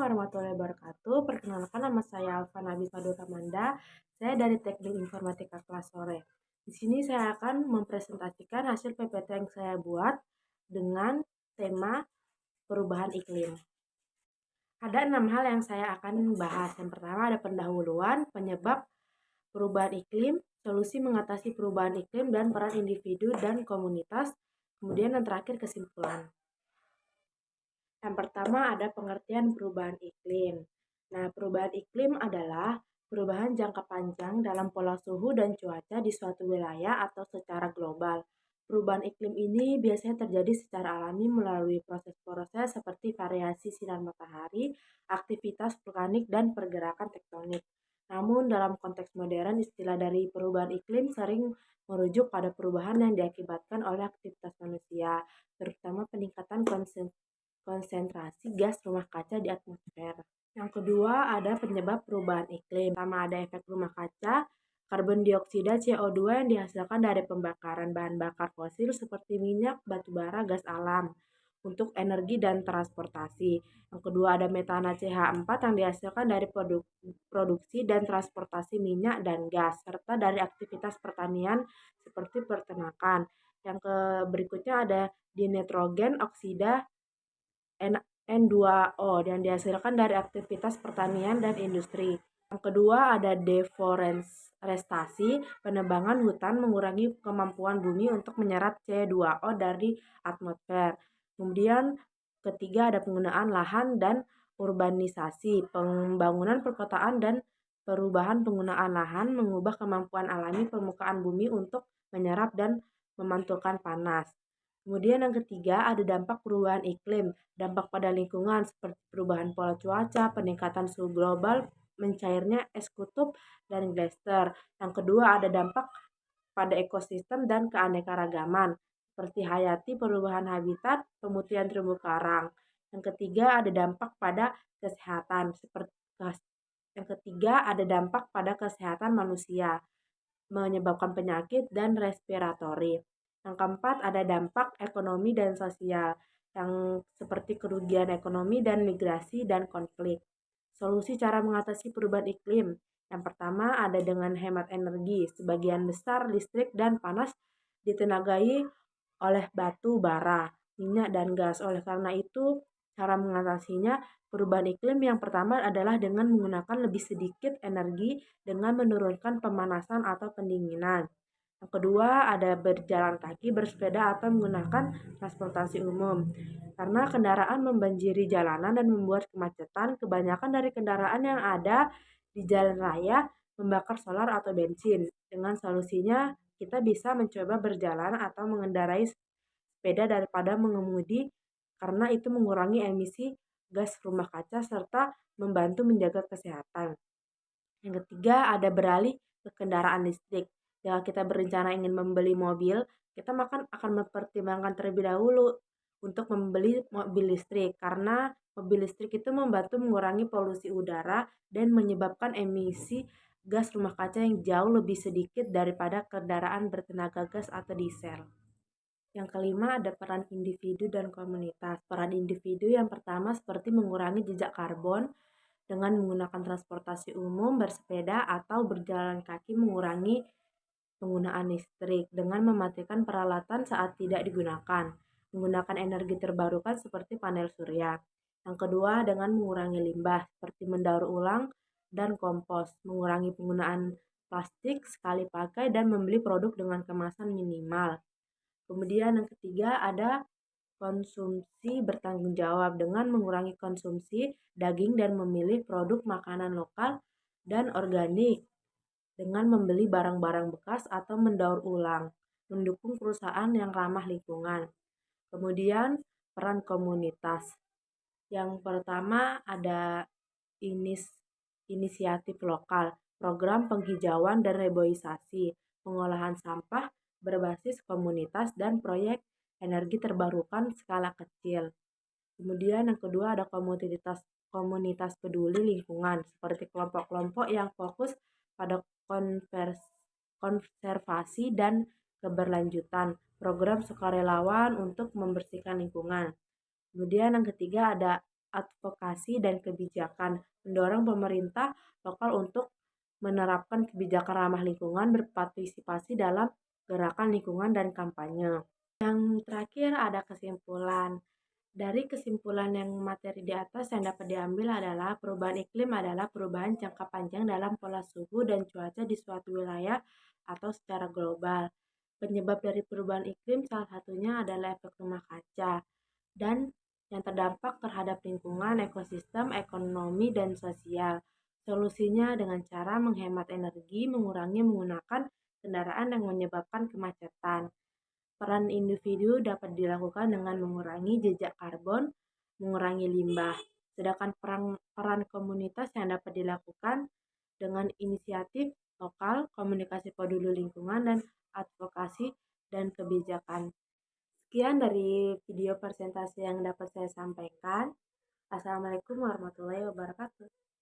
warahmatullahi wabarakatuh. Perkenalkan, nama saya Alfa Nabi Ramanda. Saya dari Teknik Informatika kelas sore. Di sini saya akan mempresentasikan hasil PPT yang saya buat dengan tema perubahan iklim. Ada 6 hal yang saya akan bahas. Yang pertama ada pendahuluan, penyebab perubahan iklim, solusi mengatasi perubahan iklim, dan peran individu dan komunitas. Kemudian yang terakhir kesimpulan. Yang pertama ada pengertian perubahan iklim. Nah, perubahan iklim adalah perubahan jangka panjang dalam pola suhu dan cuaca di suatu wilayah atau secara global. Perubahan iklim ini biasanya terjadi secara alami melalui proses-proses seperti variasi sinar matahari, aktivitas vulkanik, dan pergerakan tektonik. Namun, dalam konteks modern, istilah dari perubahan iklim sering merujuk pada perubahan yang diakibatkan oleh aktivitas manusia, terutama peningkatan konsentrasi gas rumah kaca di atmosfer. Yang kedua ada penyebab perubahan iklim. Pertama ada efek rumah kaca, karbon dioksida CO2 yang dihasilkan dari pembakaran bahan bakar fosil seperti minyak, batu bara, gas alam untuk energi dan transportasi. Yang kedua ada metana CH4 yang dihasilkan dari produksi dan transportasi minyak dan gas serta dari aktivitas pertanian seperti peternakan. Yang berikutnya ada dinitrogen oksida N2O yang dihasilkan dari aktivitas pertanian dan industri. Yang kedua ada deforestasi, penebangan hutan mengurangi kemampuan bumi untuk menyerap CO2 dari atmosfer. Kemudian ketiga ada penggunaan lahan dan urbanisasi, pembangunan perkotaan dan perubahan penggunaan lahan mengubah kemampuan alami permukaan bumi untuk menyerap dan memantulkan panas. Kemudian yang ketiga ada dampak perubahan iklim, dampak pada lingkungan seperti perubahan pola cuaca, peningkatan suhu global, mencairnya es kutub dan glacier. Yang kedua ada dampak pada ekosistem dan keanekaragaman seperti hayati, perubahan habitat, pemutihan terumbu karang. Yang ketiga ada dampak pada kesehatan seperti kesehatan manusia, menyebabkan penyakit dan respiratori. Yang keempat ada dampak ekonomi dan sosial yang seperti kerugian ekonomi dan migrasi dan konflik. Solusi cara mengatasi perubahan iklim. Yang pertama ada dengan hemat energi. Sebagian besar listrik dan panas ditenagai oleh batu bara, minyak dan gas. Oleh karena itu, cara mengatasinya perubahan iklim yang pertama adalah dengan menggunakan lebih sedikit energi dengan menurunkan pemanasan atau pendinginan. Yang kedua ada berjalan kaki, bersepeda atau menggunakan transportasi umum. Karena kendaraan membanjiri jalanan dan membuat kemacetan, kebanyakan dari kendaraan yang ada di jalan raya membakar solar atau bensin. Dengan solusinya kita bisa mencoba berjalan atau mengendarai sepeda daripada mengemudi karena itu mengurangi emisi gas rumah kaca serta membantu menjaga kesehatan. Yang ketiga ada beralih ke kendaraan listrik. Jika kita berencana ingin membeli mobil, kita akan mempertimbangkan terlebih dahulu untuk membeli mobil listrik karena mobil listrik itu membantu mengurangi polusi udara dan menyebabkan emisi gas rumah kaca yang jauh lebih sedikit daripada kendaraan bertenaga gas atau diesel. Yang kelima ada peran individu dan komunitas. Peran individu yang pertama seperti mengurangi jejak karbon dengan menggunakan transportasi umum, bersepeda, atau berjalan kaki, mengurangi penggunaan listrik dengan mematikan peralatan saat tidak digunakan, menggunakan energi terbarukan seperti panel surya. Yang kedua, dengan mengurangi limbah seperti mendaur ulang dan kompos, mengurangi penggunaan plastik sekali pakai dan membeli produk dengan kemasan minimal. Kemudian yang ketiga ada konsumsi bertanggung jawab dengan mengurangi konsumsi daging dan memilih produk makanan lokal dan organik dengan membeli barang-barang bekas atau mendaur ulang, mendukung perusahaan yang ramah lingkungan. Kemudian peran komunitas. Yang pertama ada inisiatif lokal, program penghijauan dan reboisasi, pengolahan sampah berbasis komunitas dan proyek energi terbarukan skala kecil. Kemudian yang kedua ada komunitas peduli lingkungan seperti kelompok-kelompok yang fokus pada konservasi dan keberlanjutan, program sukarelawan untuk membersihkan lingkungan. Kemudian yang ketiga ada advokasi dan kebijakan, mendorong pemerintah lokal untuk menerapkan kebijakan ramah lingkungan, berpartisipasi dalam gerakan lingkungan dan kampanye. Yang terakhir ada kesimpulan. Dari kesimpulan yang materi di atas yang dapat diambil adalah perubahan iklim adalah perubahan jangka panjang dalam pola suhu dan cuaca di suatu wilayah atau secara global. Penyebab dari perubahan iklim salah satunya adalah efek rumah kaca dan yang terdampak terhadap lingkungan, ekosistem, ekonomi, dan sosial. Solusinya dengan cara menghemat energi, mengurangi menggunakan kendaraan yang menyebabkan kemacetan. Peran individu dapat dilakukan dengan mengurangi jejak karbon, mengurangi limbah. Sedangkan peran komunitas yang dapat dilakukan dengan inisiatif lokal, komunikasi peduli lingkungan, dan advokasi dan kebijakan. Sekian dari video presentasi yang dapat saya sampaikan. Assalamualaikum warahmatullahi wabarakatuh.